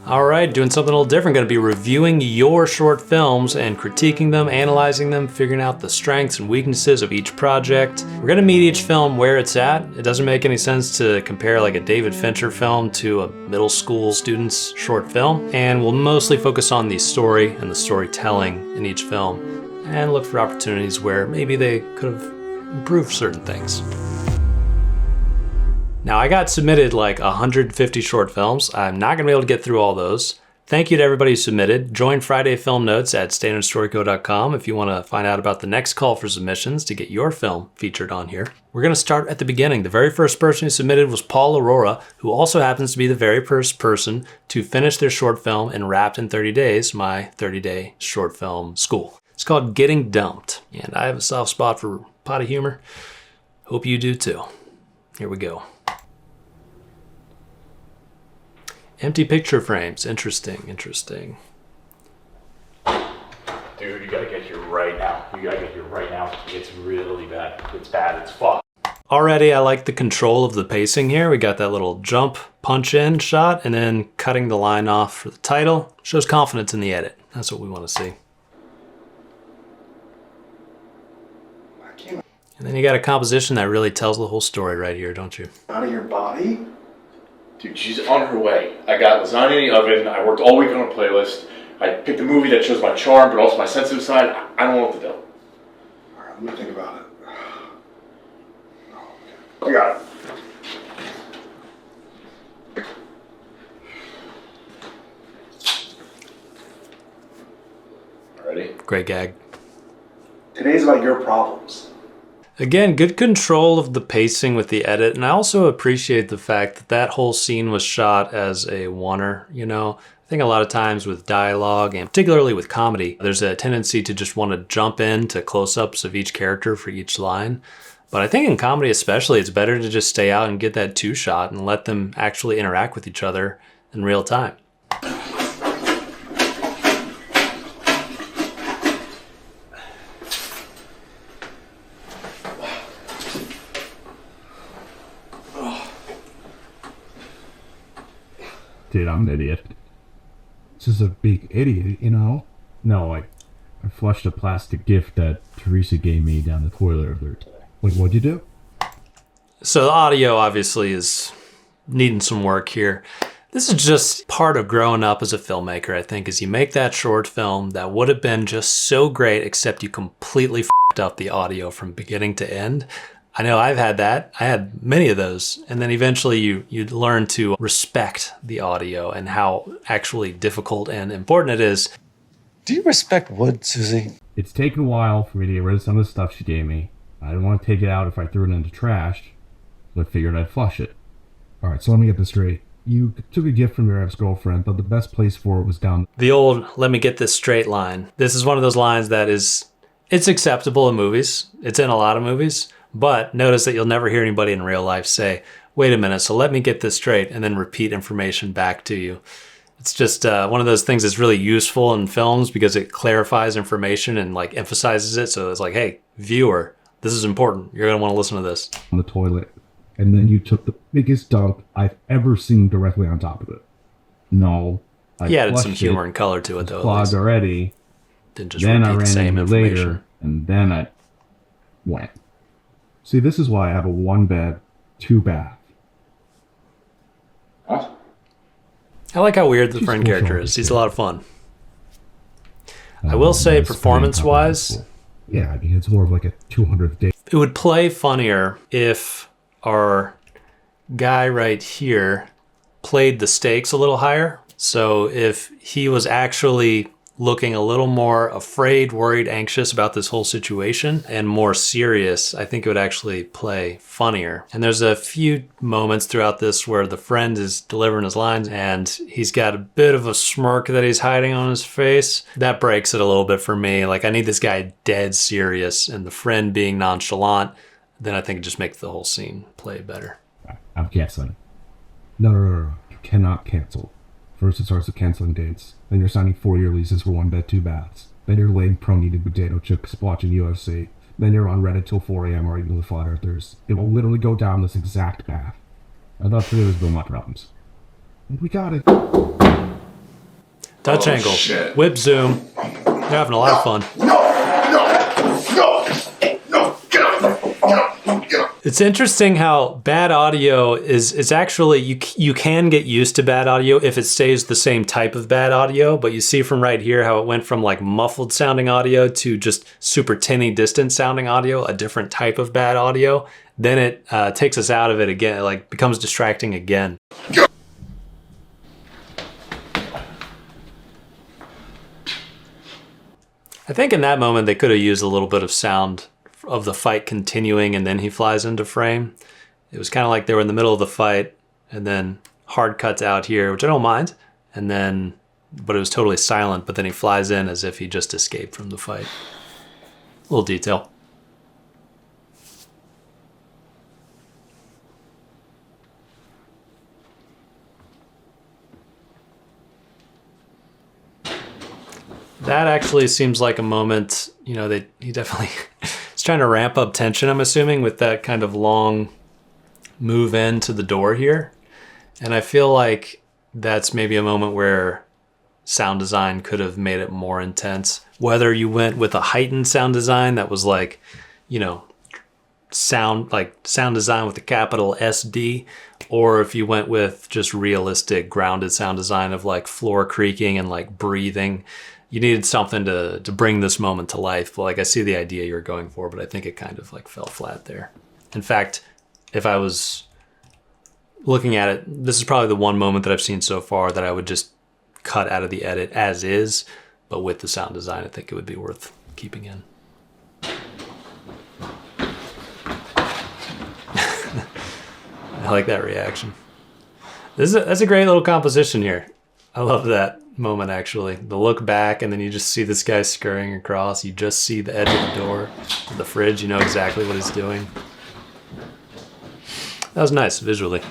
All right, doing something a little different. Going to be reviewing your short films and critiquing them, analyzing them, figuring out the strengths and weaknesses of each project. We're going to meet each film where it's at. It doesn't make any sense to compare like a David Fincher film to a middle school student's short film. And we'll mostly focus on the story and the storytelling in each film and look for opportunities where maybe they could have improved certain things. Now, I got submitted like 150 short films. I'm not gonna be able to get through all those. Thank you to everybody who submitted. Join Friday Film Notes at standardstoryco.com if you wanna find out about the next call for submissions to get your film featured on here. We're gonna start at the beginning. The very first person who submitted was Paul Aurora, who also happens to be the very first person to finish their short film in Wrapped in 30 Days, my 30-day short film school. It's called Getting Dumped, and I have a soft spot for potty humor. Hope you do too. Here we go. Empty picture frames. Interesting. Dude, you gotta get here right now. It's really bad. It's bad. It's fucked. Already, I like the control of the pacing here. We got that little jump, punch in shot, and then cutting the line off for the title. Shows confidence in the edit. That's what we want to see. And then you got a composition that really tells the whole story right here, don't you? Out of your body? Dude, she's on her way. I got lasagna in the oven. I worked all week on a playlist. I picked a movie that shows my charm, but also my sensitive side. I don't know what to do. All right, let me think about it. I got it. Ready? Great gag. Today's about your problems. Again, good control of the pacing with the edit, and I also appreciate the fact that that whole scene was shot as a oneer, you know? I think a lot of times with dialogue, and particularly with comedy, there's a tendency to just want to jump into close-ups of each character for each line. But I think in comedy especially, it's better to just stay out and get that two-shot and let them actually interact with each other in real time. Dude, I'm an idiot. Just a big idiot, you know? No, I flushed a plastic gift that Teresa gave me down the toilet earlier today. Like, what'd you do? So the audio obviously is needing some work here. This is just part of growing up as a filmmaker, I think, is you make that short film that would have been just so great, except you completely f***ed up the audio from beginning to end. I know I've had that. I had many of those. And then eventually you learn to respect the audio and how actually difficult and important it is. Do you respect wood, Susie? It's taken a while for me to get rid of some of the stuff she gave me. I didn't want to take it out if I threw it into trash, so I figured I'd flush it. Alright, so let me get this straight. You took a gift from your ex-girlfriend, but the best place for it was down... The old, let me get this straight line. This is one of those lines that is, it's acceptable in movies. It's in a lot of movies. But notice that you'll never hear anybody in real life say, wait a minute, so let me get this straight, and then repeat information back to you. It's just one of those things that's really useful in films because it clarifies information and like emphasizes it. So it's like, hey, viewer, this is important. You're going to want to listen to this. On the toilet. And then you took the biggest dump I've ever seen directly on top of it. No. He added some humor and color to it, though. Clogged already. Didn't just then repeat I ran the same into information. later, and then I went. See, this is why I have a 1-bed, 2-bath. What? I like how weird the friend character is. He's a lot of fun. I will say, performance-wise, yeah, I mean, it's more of like a 200th day. it would play funnier if our guy right here played the stakes a little higher. So if he was actually looking a little more afraid, worried, anxious about this whole situation and more serious, I think it would actually play funnier. And there's a few moments throughout this where the friend is delivering his lines and he's got a bit of a smirk that he's hiding on his face. That breaks it a little bit for me. Like, I need this guy dead serious, and the friend being nonchalant, then I think it just makes the whole scene play better. I'm canceling. No. You cannot cancel. First it starts with canceling dates. Then you're signing 4-year leases for 1 bed, 2 baths. Then you're laying prone-eating potato chips watching UFC. Then you're on Reddit till 4 a.m. arguing with flat earthers. It will literally go down this exact path. I thought today was Bill Mutt Robbins. And we got it. Touch Oh, angle. shit. Whip zoom. You're having a lot of fun. No! Get up! It's interesting how bad audio is actually, you can get used to bad audio if it stays the same type of bad audio, but you see from right here how it went from like muffled sounding audio to just super tinny distant sounding audio, a different type of bad audio. Then it takes us out of it again, it like becomes distracting again. I think in that moment they could have used a little bit of sound of the fight continuing and then he flies into frame. It was kind of like they were in the middle of the fight and then hard cuts out here, which I don't mind. And then, but it was totally silent, but then he flies in as if he just escaped from the fight. A little detail. That actually seems like a moment, you know, he definitely is trying to ramp up tension, I'm assuming, with that kind of long move in to the door here. And I feel like that's maybe a moment where sound design could have made it more intense. Whether you went with a heightened sound design that was like, you know, sound design with a capital SD, or if you went with just realistic grounded sound design of like floor creaking and like breathing. You needed something to bring this moment to life. But like I see the idea you were going for, but I think it kind of like fell flat there. In fact, if I was looking at it, this is probably the one moment that I've seen so far that I would just cut out of the edit as is, but with the sound design, I think it would be worth keeping in. I like that reaction. That's a great little composition here. I love that moment actually. The look back and then you just see this guy scurrying across. You just see the edge of the door, the fridge. You know exactly what he's doing. That was nice visually.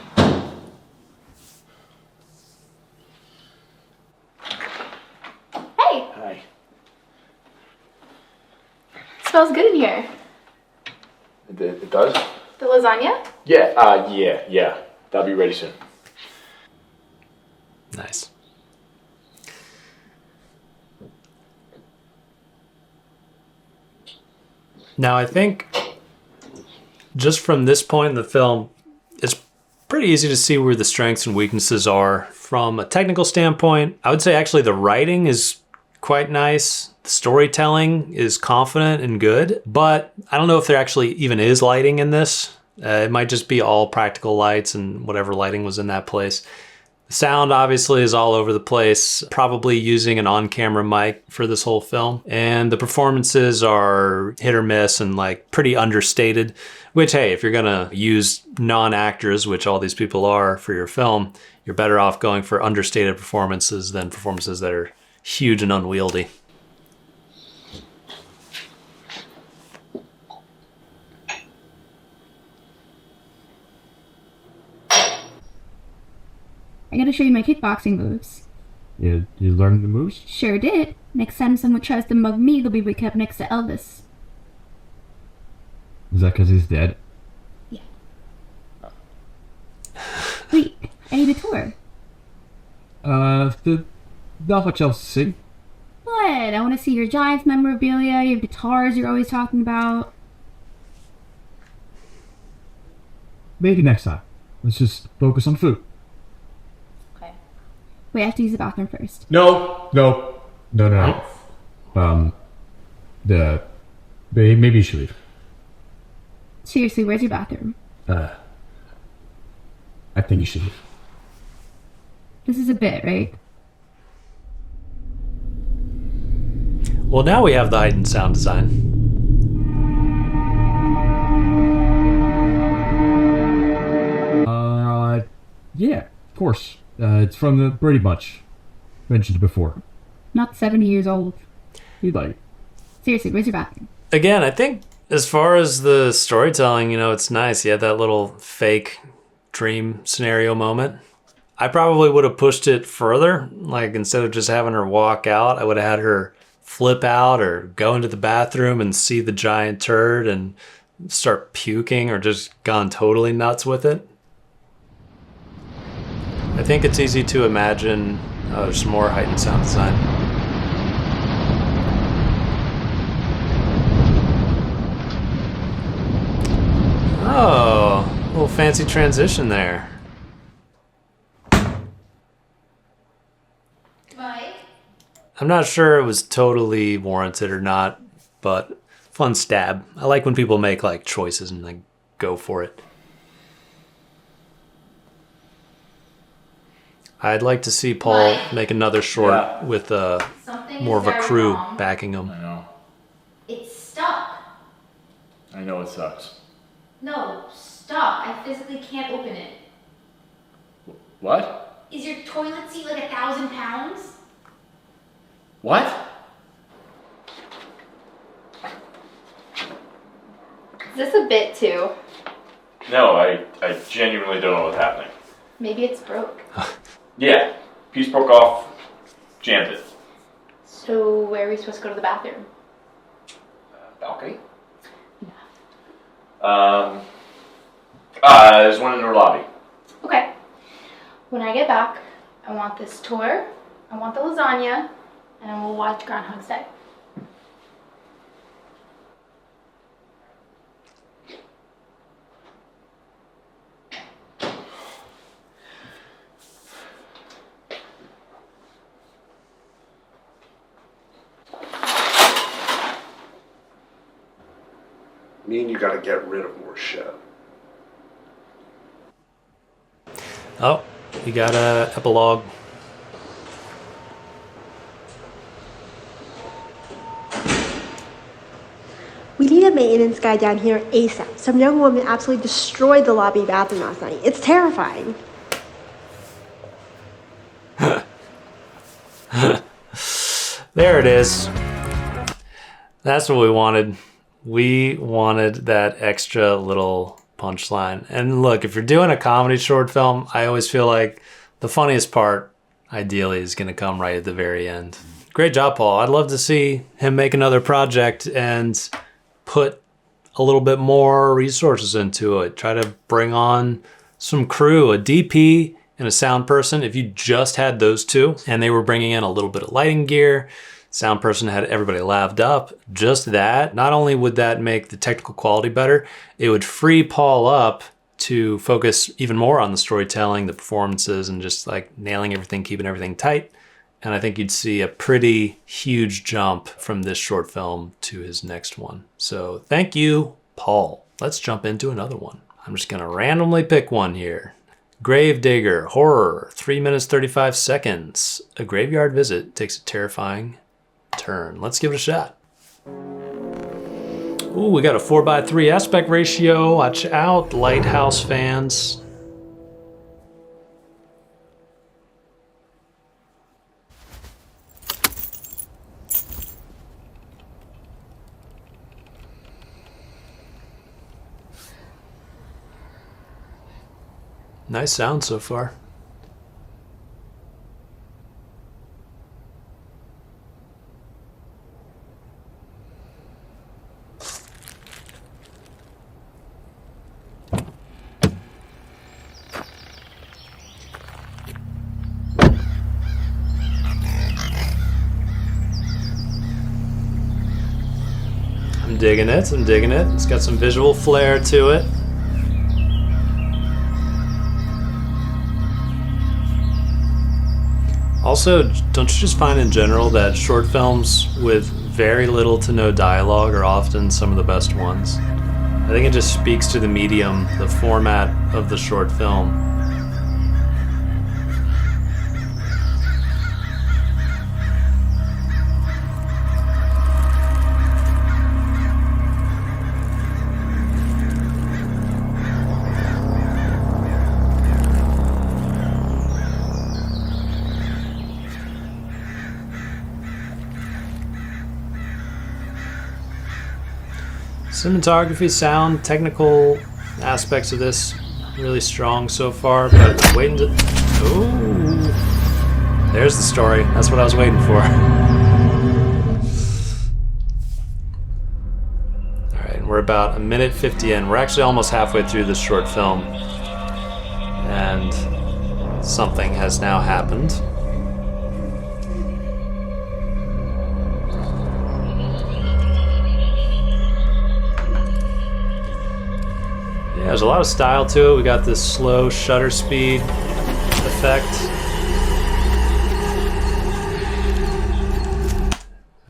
Hey! Hi. Smells good in here. It does? The lasagna? Yeah. That'll be ready soon. Nice. Now I think just from this point in the film, it's pretty easy to see where the strengths and weaknesses are. From a technical standpoint, I would say actually the writing is quite nice. The storytelling is confident and good, but I don't know if there actually even is lighting in this. It might just be all practical lights and whatever lighting was in that place. The sound obviously is all over the place, probably using an on-camera mic for this whole film. And the performances are hit or miss and like pretty understated, which, hey, if you're gonna use non-actors, which all these people are for your film, you're better off going for understated performances than performances that are huge and unwieldy. I gotta show you my kickboxing moves. You learned the moves? Sure did. Next time someone tries to mug me, they'll be waking up next to Elvis. Is that because he's dead? Yeah. Wait, I need a tour. Not much else to see. What? I want to see your Giants memorabilia, your guitars you're always talking about. Maybe next time. Let's just focus on food. Okay. Wait, I have to use the bathroom first. No. Maybe you should leave. Seriously, where's your bathroom? I think you should leave. This is a bit, right? Well, now we have the heightened sound design. Yeah, of course. It's from the Brady Bunch. Mentioned before. Not 70 years old. You'd like it. Seriously, where's your bathroom? Again, I think as far as the storytelling, you know, it's nice. You had that little fake dream scenario moment. I probably would have pushed it further. Like, instead of just having her walk out, I would have had her flip out or go into the bathroom and see the giant turd and start puking or just gone totally nuts with it. I think it's easy to imagine Oh, there's some more heightened sound design. Oh, a little fancy transition there. Mike? I'm not sure it was totally warranted or not, but fun stab. I like when people make like choices and like go for it. I'd like to see Paul make another short with more of a crew backing him. I know. It's stuck. I know it sucks. No, stop. I physically can't open it. What? Is your toilet seat like 1,000 pounds? What? Is this a bit too? No, I genuinely don't know what's happening. Maybe it's broke. Yeah, piece broke off, jammed it. So where are we supposed to go to the bathroom? Balcony? There's one in our lobby. Okay. When I get back, I want this tour, I want the lasagna, and then we'll watch Groundhog's Day. Me and you gotta get rid of more shit. Oh, we got a epilogue. We need a maintenance guy down here ASAP. Some young woman absolutely destroyed the lobby bathroom last night. It's terrifying. There it is. That's what we wanted. We wanted that extra little punchline. And look, if you're doing a comedy short film, I always feel like the funniest part, ideally, is going to come right at the very end. Great job, Paul. I'd love to see him make another project and put a little bit more resources into it. Try to bring on some crew, a DP and a sound person. If you just had those two and they were bringing in a little bit of lighting gear, sound person had everybody laved up, just that, not only would that make the technical quality better, it would free Paul up to focus even more on the storytelling, the performances, and just like nailing everything, keeping everything tight. And I think you'd see a pretty huge jump from this short film to his next one. So thank you, Paul. Let's jump into another one. I'm just gonna randomly pick one here. Gravedigger, horror, 3 minutes, 35 seconds. A graveyard visit takes a terrifying turn. Let's give it a shot. Ooh, we got a 4:3 aspect ratio. Watch out, Lighthouse fans. Nice sound so far. I'm digging it, I'm digging it. It's got some visual flair to it. Also, don't you just find in general that short films with very little to no dialogue are often some of the best ones? I think it just speaks to the medium, the format of the short film. Cinematography, sound, technical aspects of this really strong so far, but I'm waiting to... Ooh, there's the story. That's what I was waiting for. All right, we're about 1:50 in. We're actually almost halfway through this short film, and something has now happened. a lot of style to it. We got this slow shutter speed effect.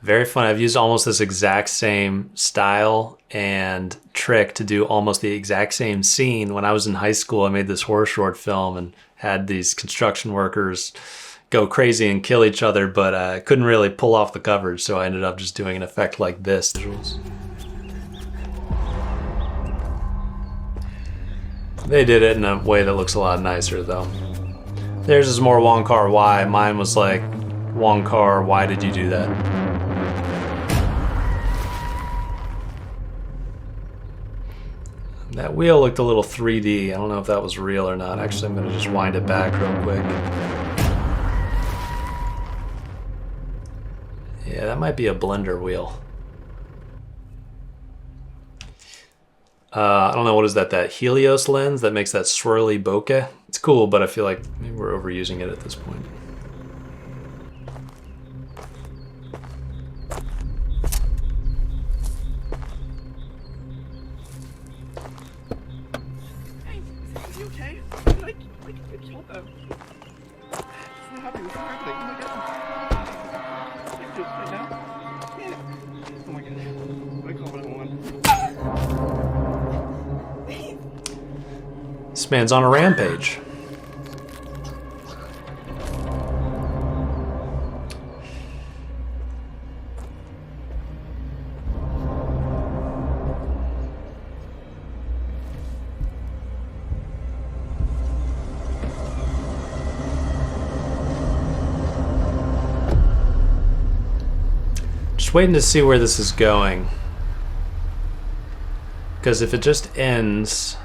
Very fun. I've used almost this exact same style and trick to do almost the exact same scene. When I was in high school, I made this horror short film and had these construction workers go crazy and kill each other, but I couldn't really pull off the coverage, so I ended up just doing an effect like this. They did it in a way that looks a lot nicer, though. Theirs is more Wong Kar-wai. Mine was like, Wong Kar, why did you do that? That wheel looked a little 3D. I don't know if that was real or not. Actually, I'm gonna just wind it back real quick. Yeah, that might be a blender wheel. I don't know, what is that? That Helios lens that makes that swirly bokeh? It's cool, but I feel like maybe we're overusing it at this point. This man's on a rampage. Just waiting to see where this is going. Because if it just ends,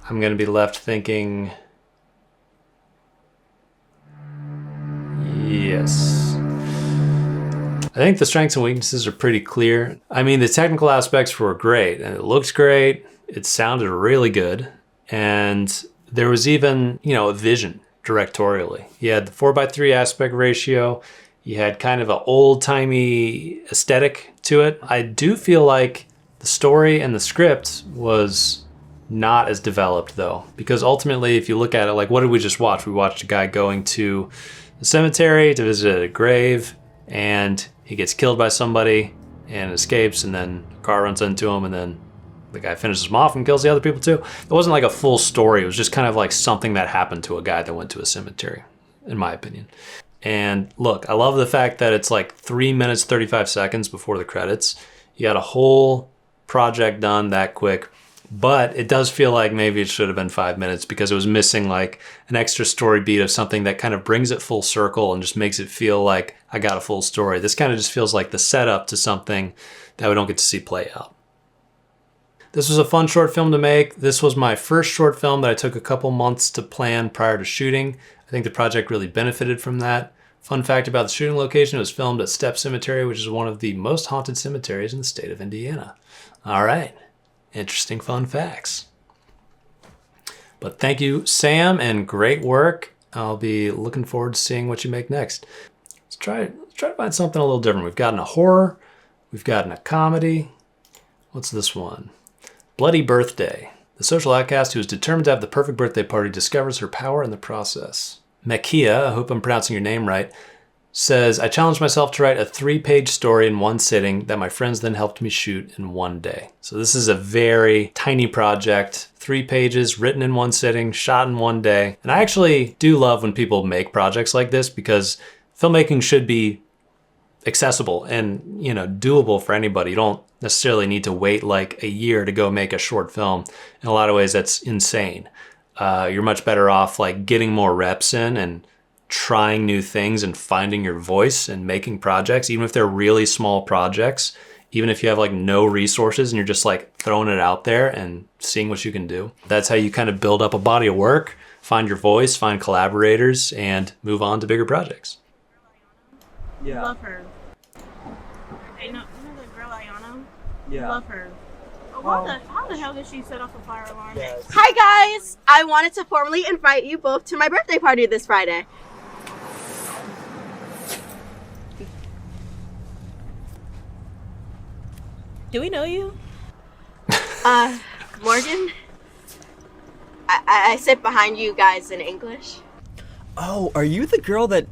I'm going to be left thinking, yes. I think the strengths and weaknesses are pretty clear. I mean, the technical aspects were great, and it looks great. It sounded really good. And there was even, you know, a vision directorially. You had the 4:3 aspect ratio. You had kind of an old-timey aesthetic to it. I do feel like the story and the script was not as developed, though, because ultimately, if you look at it, like, what did we just watch? We watched a guy going to the cemetery to visit a grave, and he gets killed by somebody and escapes, and then a car runs into him, and then the guy finishes him off and kills the other people too. It wasn't like a full story. It was just kind of like something that happened to a guy that went to a cemetery, in my opinion. And look, I love the fact that it's like 3 minutes, 35 seconds before the credits. You got a whole project done that quick. But it does feel like maybe it should have been 5 minutes because it was missing like an extra story beat of something that kind of brings it full circle and just makes it feel like I got a full story. This kind of just feels like the setup to something that we don't get to see play out. This was a fun short film to make. This was my first short film that I took a couple months to plan prior to shooting. I think the project really benefited from that. Fun fact about the shooting location, it was filmed at Stepp Cemetery, which is one of the most haunted cemeteries in the state of Indiana. All right. Interesting fun facts. But thank you, Sam, and great work. I'll be looking forward to seeing what you make next. Let's try to find something a little different. We've gotten a horror, we've gotten a comedy. What's this one? Bloody Birthday. The social outcast who is determined to have the perfect birthday party discovers her power in the process. Mekia, I hope I'm pronouncing your name right, says, I challenged myself to write a 3-page story in one sitting that my friends then helped me shoot in one day. So this is a very tiny project, 3 pages, written in one sitting, shot in one day. And I actually do love when people make projects like this because filmmaking should be accessible and, you know, doable for anybody. You don't necessarily need to wait like a year to go make a short film. In a lot of ways, that's insane. You're much better off like getting more reps in and trying new things and finding your voice and making projects, even if they're really small projects, even if you have like no resources and you're just like throwing it out there and seeing what you can do. That's how you kind of build up a body of work, find your voice, find collaborators, and move on to bigger projects. Yeah. Love her. You know the girl Ayana? Yeah. Love her. How the hell did she set off a fire alarm? Yes. Hi guys! I wanted to formally invite you both to my birthday party this Friday. Do we know you? Morgan, I sit behind you guys in English. Oh, are you the girl that...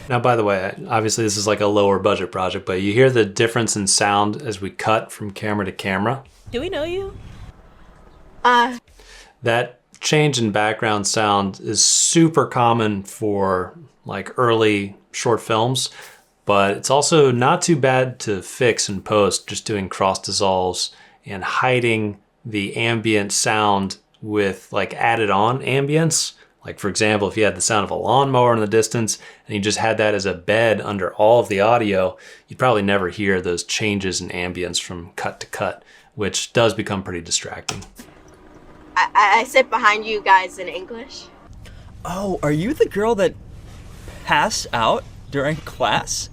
Now, by the way, obviously this is like a lower budget project, but you hear the difference in sound as we cut from camera to camera? Do we know you? That change in background sound is super common for like early short films, but it's also not too bad to fix in post, just doing cross dissolves and hiding the ambient sound with like added on ambience. Like for example, if you had the sound of a lawnmower in the distance and you just had that as a bed under all of the audio, you'd probably never hear those changes in ambience from cut to cut, which does become pretty distracting. I sit behind you guys in English. Oh, are you the girl that passed out during class?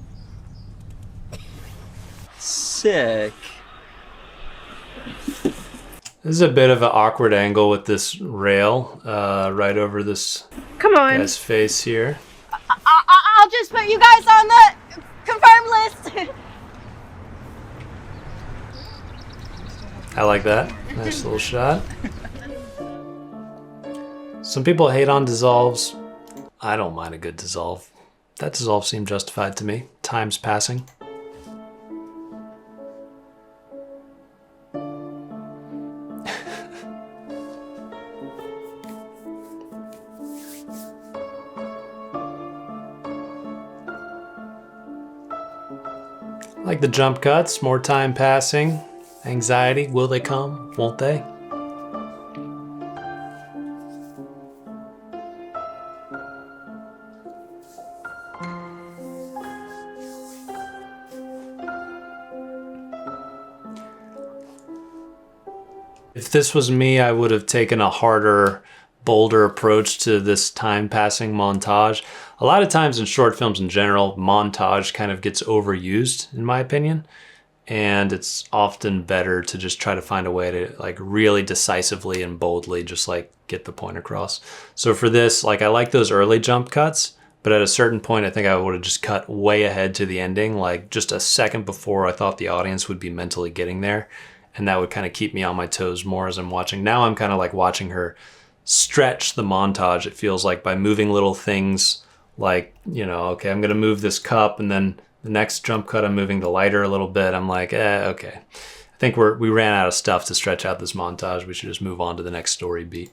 Sick. This is a bit of an awkward angle with this rail right over this Come on. guy's face here. I'll just put you guys on the confirmed list. I like that. Nice little shot. Some people hate on dissolves. I don't mind a good dissolve. That dissolve seemed justified to me. Time's passing. Like the jump cuts, more time passing, anxiety, will they come, won't they? If this was me, I would have taken a harder, bolder approach to this time passing montage. A lot of times in short films in general, montage kind of gets overused, in my opinion. And it's often better to just try to find a way to like really decisively and boldly just like get the point across. So for this, like I like those early jump cuts, but at a certain point, I think I would have just cut way ahead to the ending, like just a second before I thought the audience would be mentally getting there. And that would kind of keep me on my toes more as I'm watching. Now I'm kind of like watching her stretch the montage, it feels like, by moving little things like, you know, okay, I'm going to move this cup, and then the next jump cut, I'm moving the lighter a little bit. I'm like, okay. I think we ran out of stuff to stretch out this montage. We should just move on to the next story beat.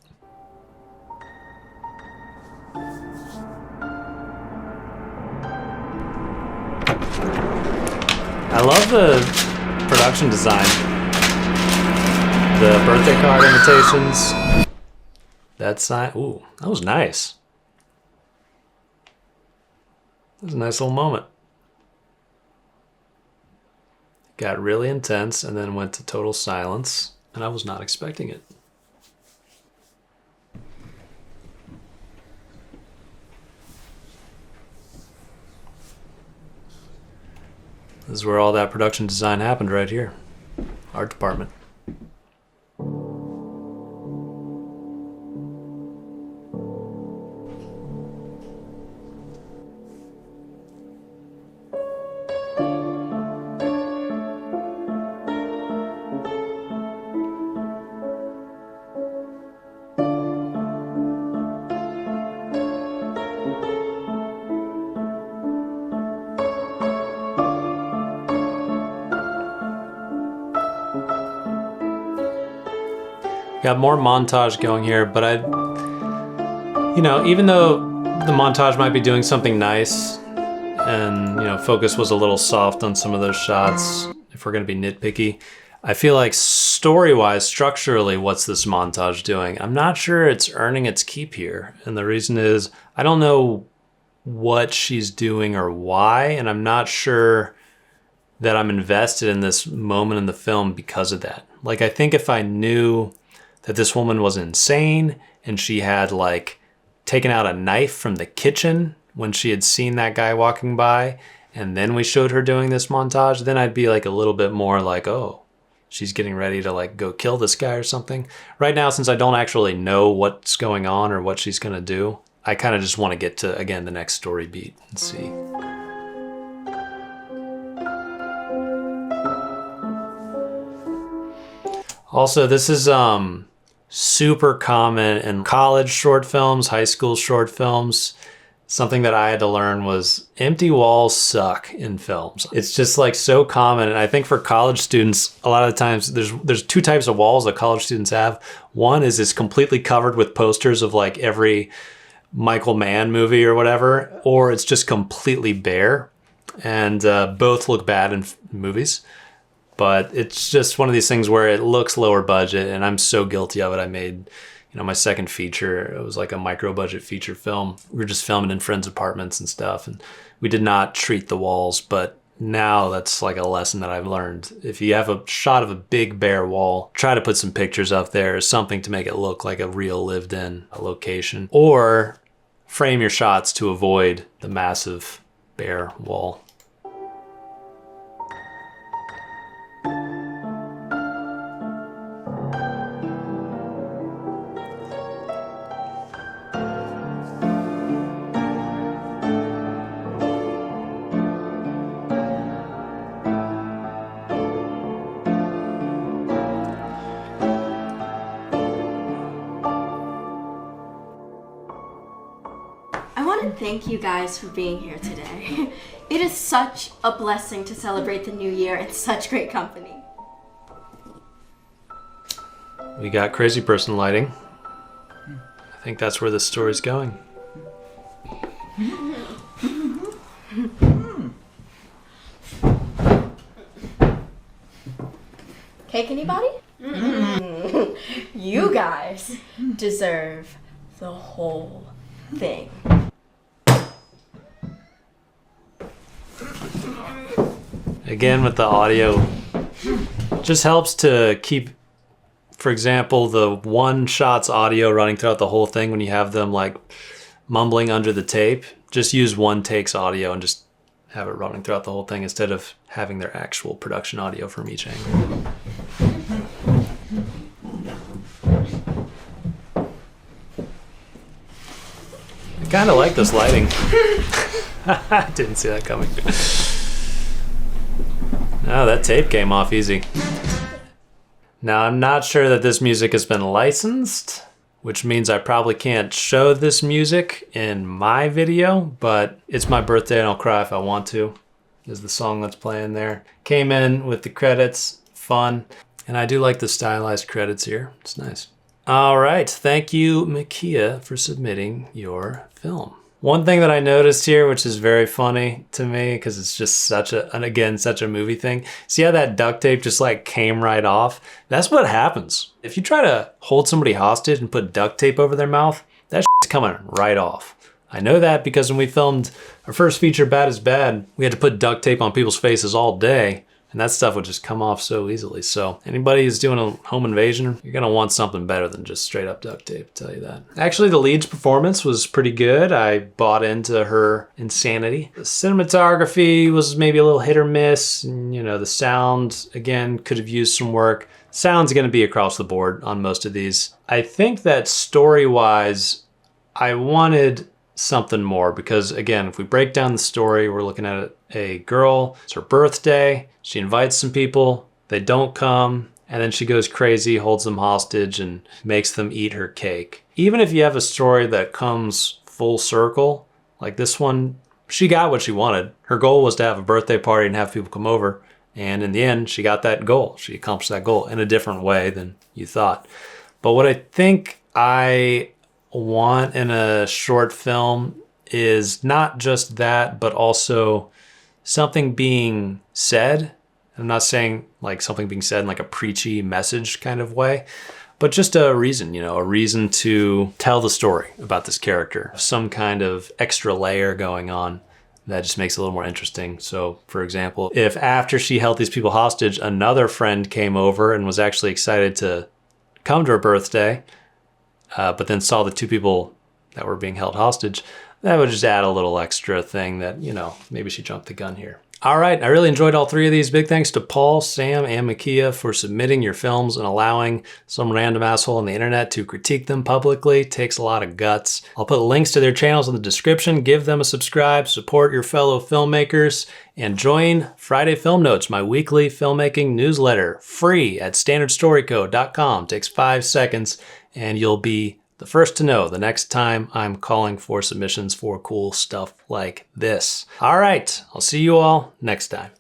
I love the production design. The birthday card invitations. That sign, ooh, that was nice. That was a nice little moment. Got really intense and then went to total silence, and I was not expecting it. This is where all that production design happened, right here. Art department. Got more montage going here, but you know, even though the montage might be doing something nice and, you know, focus was a little soft on some of those shots, if we're gonna be nitpicky, I feel like story-wise, structurally, what's this montage doing? I'm not sure it's earning its keep here. And the reason is, I don't know what she's doing or why, and I'm not sure that I'm invested in this moment in the film because of that. Like, I think if I knew that this woman was insane and she had like taken out a knife from the kitchen when she had seen that guy walking by, and then we showed her doing this montage, then I'd be like a little bit more like, oh, she's getting ready to like go kill this guy or something. Right now, since I don't actually know what's going on or what she's gonna do, I kind of just want to get to, again, the next story beat and see. Also, this is super common in college short films, high school short films. Something that I had to learn was empty walls suck in films. It's just like so common. And I think for college students, a lot of the times there's two types of walls that college students have. One is it's completely covered with posters of like every Michael Mann movie or whatever, or it's just completely bare. And both look bad in movies. But it's just one of these things where it looks lower budget, and I'm so guilty of it. I made, my second feature. It was like a micro budget feature film. We were just filming in friends' apartments and stuff, and we did not treat the walls. But now that's like a lesson that I've learned. If you have a shot of a big bare wall, try to put some pictures up there, something to make it look like a real lived-in location, or frame your shots to avoid the massive bare wall. Thank you guys for being here today. It is such a blessing to celebrate the new year in such great company. We got crazy person lighting. I think that's where this story's going. Cake, anybody? You guys deserve the whole thing. Again, with the audio, just helps to keep, for example, the one shot's audio running throughout the whole thing when you have them like mumbling under the tape. Just use one take's audio and just have it running throughout the whole thing instead of having their actual production audio from each angle. I kind of like this lighting. I didn't see that coming. Oh, that tape came off easy. Now, I'm not sure that this music has been licensed, which means I probably can't show this music in my video, but It's My Birthday and I'll Cry If I Want To is the song that's playing there. Came in with the credits, fun, and I do like the stylized credits here. It's nice. All right, thank you, Makia, for submitting your film. One thing that I noticed here, which is very funny to me, because it's just such a movie thing. See how that duct tape just like came right off? That's what happens. If you try to hold somebody hostage and put duct tape over their mouth, that shit's coming right off. I know that because when we filmed our first feature, Bad is Bad, we had to put duct tape on people's faces all day. And that stuff would just come off so easily. So anybody who's doing a home invasion, you're gonna want something better than just straight up duct tape, I'll tell you that. Actually, the lead's performance was pretty good. I bought into her insanity. The cinematography was maybe a little hit or miss. And, the sound, again, could have used some work. Sound's gonna be across the board on most of these. I think that story-wise, I wanted something more because, again, if we break down the story, we're looking at a girl, it's her birthday, she invites some people, they don't come, and then she goes crazy, holds them hostage, and makes them eat her cake. Even if you have a story that comes full circle, like this one, she got what she wanted. Her goal was to have a birthday party and have people come over, and in the end, she got that goal. She accomplished that goal in a different way than you thought. But what I think I want in a short film is not just that, but also something being said. I'm not saying like something being said in like a preachy message kind of way, but just a reason, a reason to tell the story about this character. Some kind of extra layer going on that just makes it a little more interesting. So for example, if after she held these people hostage, another friend came over and was actually excited to come to her birthday, but then saw the two people that were being held hostage, that would just add a little extra thing that, maybe she jumped the gun here. All right, I really enjoyed all three of these. Big thanks to Paul, Sam, and Makia for submitting your films and allowing some random asshole on the internet to critique them publicly. It takes a lot of guts. I'll put links to their channels in the description. Give them a subscribe, support your fellow filmmakers, and join Friday Film Notes, my weekly filmmaking newsletter, free at standardstoryco.com. Takes 5 seconds and you'll be the first to know the next time I'm calling for submissions for cool stuff like this. All right, I'll see you all next time.